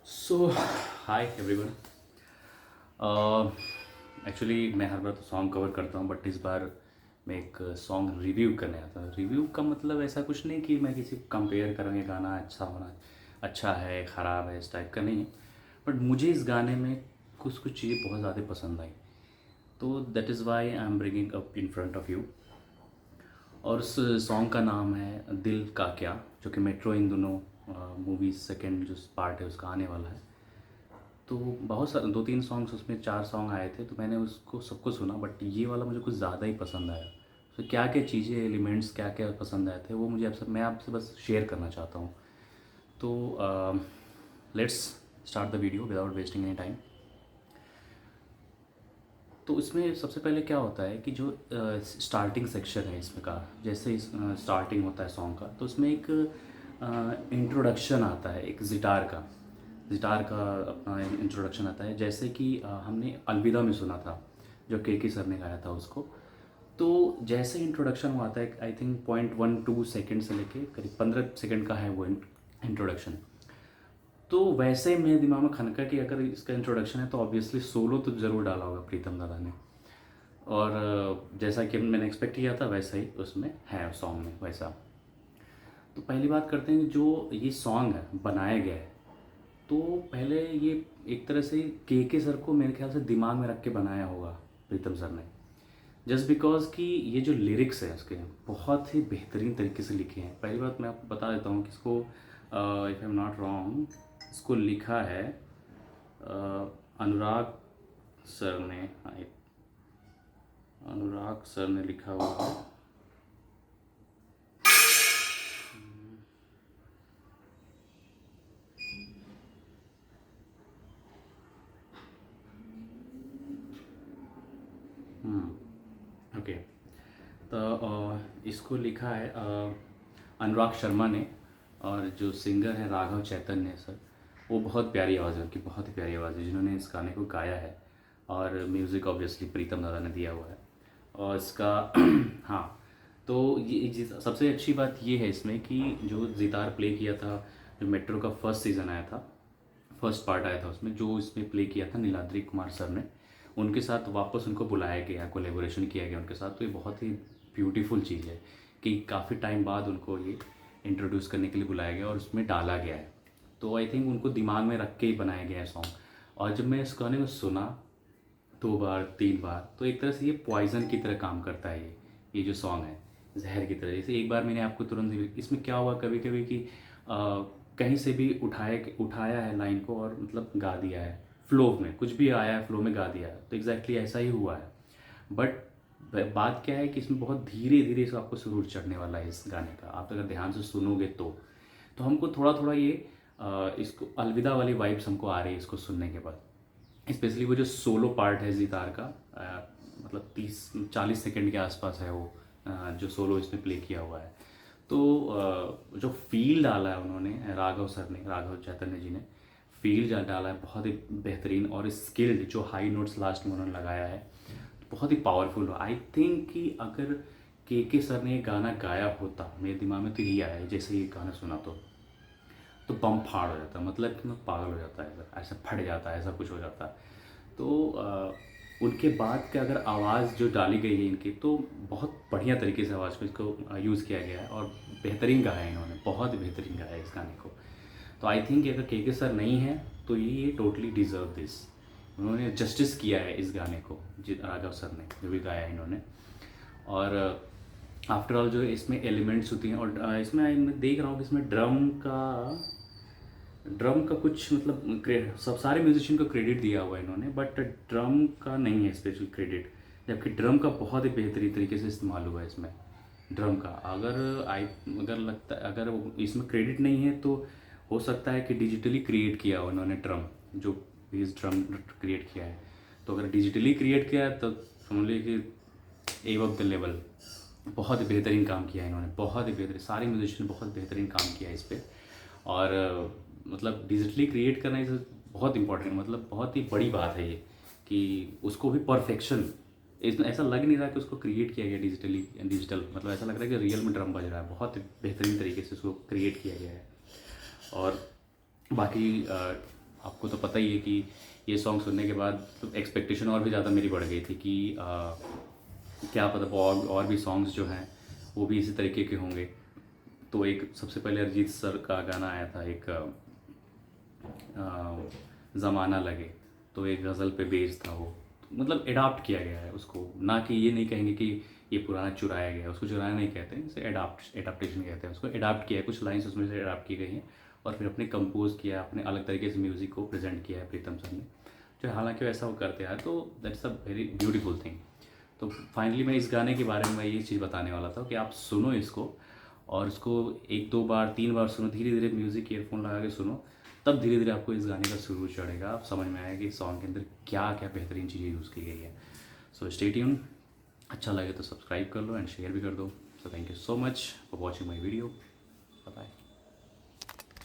सो hi everyone. Actually मैं हर बार तो song cover करता हूँ, बट इस बार मैं एक सॉन्ग रिव्यू करने आता हूँ। रिव्यू का मतलब ऐसा कुछ नहीं कि मैं किसी को कंपेयर करूँगा, गाना अच्छा होना अच्छा है ख़राब है इस टाइप का नहीं है। बट मुझे इस गाने में कुछ कुछ चीज़ें बहुत ज़्यादा पसंद आई, तो that is why I am bringing up in front of you. और उस सॉन्ग का नाम है दिल का क्या, जो कि मेट्रो इन दोनों मूवी सेकेंड जो पार्ट है उसका आने वाला है। तो बहुत सारे 2-3 सॉन्ग्स उसमें 4 सॉन्ग आए थे, तो मैंने उसको सबको सुना, बट ये वाला मुझे कुछ ज़्यादा ही पसंद आया। तो क्या क्या चीज़ें एलिमेंट्स क्या क्या पसंद आए थे वो मुझे आपसे मैं आपसे बस शेयर करना चाहता हूँ। तो let's start the video without wasting any time. तो इसमें सबसे पहले क्या होता है कि जो स्टार्टिंग सेक्शन है इसमें का, जैसे स्टार्टिंग होता है सॉन्ग का, तो उसमें एक इंट्रोडक्शन आता है, एक गिटार का अपना इंट्रोडक्शन आता है, जैसे कि हमने अलविदा में सुना था, जो के सर ने गाया था उसको। तो जैसे इंट्रोडक्शन हुआ था, एक आई थिंक 0.12 सेकेंड से लेके करीब 15 सेकेंड का है वो इंट्रोडक्शन। तो वैसे ही मेरे दिमाग में खनका कि अगर इसका इंट्रोडक्शन है तो ऑब्वियसली सोलो तो ज़रूर डाला होगा प्रीतम दादा ने। और जैसा कि मैंने एक्सपेक्ट किया था वैसा ही उसमें है, सॉन्ग में वैसा। तो पहली बात करते हैं कि जो ये सॉन्ग है बनाया गया है, तो पहले ये एक तरह से के सर को मेरे ख्याल से दिमाग में रख के बनाया होगा प्रीतम सर ने। जस्ट बिकॉज कि ये जो लिरिक्स है उसके बहुत ही बेहतरीन तरीके से लिखे हैं। पहली बात मैं आपको बता देता हूँ कि इसको if I am not wrong इसको लिखा है अनुराग सर ने। अनुराग सर ने लिखा हुआ है। ओके। तो इसको लिखा है अनुराग शर्मा ने, और जो सिंगर है राघव चैतन्य सर। वो बहुत प्यारी आवाज़ है उनकी, बहुत ही प्यारी आवाज़ है जिन्होंने इस गाने को गाया है। और म्यूज़िक ऑब्वियसली प्रीतम दादा ने दिया हुआ है। और इसका हाँ, तो सबसे अच्छी बात ये है इसमें कि जो जितार प्ले किया था, जो मेट्रो का फर्स्ट सीज़न आया था, फर्स्ट पार्ट आया था उसमें, जो इसमें प्ले किया था नीलाद्री कुमार सर ने, उनके साथ वापस उनको बुलाया गया, कोलेबोरेशन किया गया उनके साथ। तो ये बहुत ही ब्यूटीफुल चीज़ है कि काफ़ी टाइम बाद उनको ये इंट्रोड्यूस करने के लिए बुलाया गया और उसमें डाला गया है। तो आई थिंक उनको दिमाग में रख के ही बनाया गया है सॉन्ग। और जब मैं इस गाने को सुना 2 बार 3 बार, तो एक तरह से ये पॉइज़न की तरह काम करता है। ये जो सॉन्ग है जहर की तरह। जैसे एक बार मैंने आपको तुरंत, इसमें क्या हुआ कभी कभी कि कहीं से भी उठाया है लाइन को और मतलब गा दिया है, फ्लो में कुछ भी आया है फ्लो में गा दिया है। तो एग्जैक्टली ऐसा ही हुआ है। बट बात क्या है कि इसमें बहुत धीरे धीरे इसको आपको सुरूर चढ़ने वाला है इस गाने का। आप अगर ध्यान से सुनोगे तो हमको थोड़ा थोड़ा ये इसको अलविदा वाली वाइब्स हमको आ रही है इसको सुनने के बाद। स्पेशली वो जो सोलो पार्ट है जितार का, मतलब 30-40 सेकंड के आसपास है वो, जो सोलो इसमें प्ले किया हुआ है। तो जो फील डाला है उन्होंने, राघव सर ने, राघव चैतन्य जी ने फील डाला है बहुत ही बेहतरीन। और स्किल्ड जो हाई नोट्स लास्ट में उन्होंने लगाया है बहुत ही पावरफुल। आई थिंक कि अगर के सर ने ये गाना गाया होता, मेरे दिमाग में तो यही आया है जैसे ये गाना सुना तो बम फाड़ हो जाता, मतलब कि मैं पागल हो जाता है, ऐसा फट जाता है, ऐसा कुछ हो जाता है। तो उनके बाद के अगर आवाज़ जो डाली गई है इनकी, तो बहुत बढ़िया तरीके से आवाज़ को इसको यूज़ किया गया है और बेहतरीन गाया है इन्होंने, बहुत ही बेहतरीन गाया है इस गाने को। तो आई थिंक अगर के सर नहीं है तो ये टोटली डिज़र्व दिस। उन्होंने जस्टिस किया है इस गाने को, राघव सर ने जो भी गाया है इन्होंने। और आफ्टर ऑल जो इसमें एलिमेंट्स होती हैं, और इसमें मैं देख रहा हूँ कि इसमें ड्रम का कुछ मतलब सब सारे म्यूजिशियन को क्रेडिट दिया हुआ है इन्होंने, बट ड्रम का नहीं है स्पेशल क्रेडिट। जबकि ड्रम का बहुत ही बेहतरीन तरीके से इस्तेमाल हुआ है इसमें। ड्रम का अगर लगता है, अगर इसमें क्रेडिट नहीं है तो हो सकता है कि डिजिटली क्रिएट किया हो इन्होंने ड्रम, जो बेस ड्रम क्रिएट किया है। तो अगर डिजिटली क्रिएट किया है तो समझ लीजिए कि एव ऑफ द लेवल, बहुत ही बेहतरीन काम किया है इन्होंने, बहुत ही बेहतरीन। सारे म्यूजिशियन ने बहुत बेहतरीन काम किया है इस पर। और मतलब डिजिटली क्रिएट करना इस बहुत इंपॉर्टेंट, मतलब बहुत ही बड़ी बात है ये, कि उसको भी परफेक्शन, इसमें ऐसा लग नहीं रहा कि उसको क्रिएट किया गया डिजिटल, मतलब ऐसा लग रहा है कि रियल में ड्रम बज रहा है। बहुत बेहतरीन तरीके से उसको क्रिएट किया गया है। और बाकी आपको तो पता ही है कि ये सॉन्ग सुनने के बाद तो एक्सपेक्टेशन और भी ज़्यादा मेरी बढ़ गई थी कि क्या पता और भी सॉन्ग्स जो हैं वो भी इसी तरीके के होंगे। तो एक सबसे पहले अरिजीत सर का गाना आया था एक ज़माना लगे, तो एक गज़ल पे बेस्ड था वो। मतलब एडाप्ट किया गया है उसको, ना कि ये नहीं कहेंगे कि ये पुराना चुराया गया है, उसको चुराया नहीं कहते हैं, इसे एडाप्टेशन कहते हैं। उसको एडाप्ट किया है, कुछ लाइन्स उसमें से एडाप्ट की गई हैं और फिर अपने कंपोज किया, अपने अलग तरीके से म्यूज़िक को प्रेजेंट किया है प्रीतम सर ने, जो हालांकि वैसा वो करते हैं। तो that's a very beautiful thing. तो फाइनली मैं इस गाने के बारे में ये चीज़ बताने वाला था कि आप सुनो इसको, और इसको 1-2 बार 3 बार सुनो, धीरे धीरे म्यूज़िक ईयरफोन लगा के सुनो, तब धीरे धीरे आपको इस गाने का सुरूर चढ़ेगा, आप समझ में आएगा कि इस सॉन्ग के अंदर क्या क्या बेहतरीन चीज़ें यूज़ की गई है। So stay tune. अच्छा लगे तो सब्सक्राइब कर लो एंड शेयर भी कर दो। So thank you so much for watching my video. Bye bye.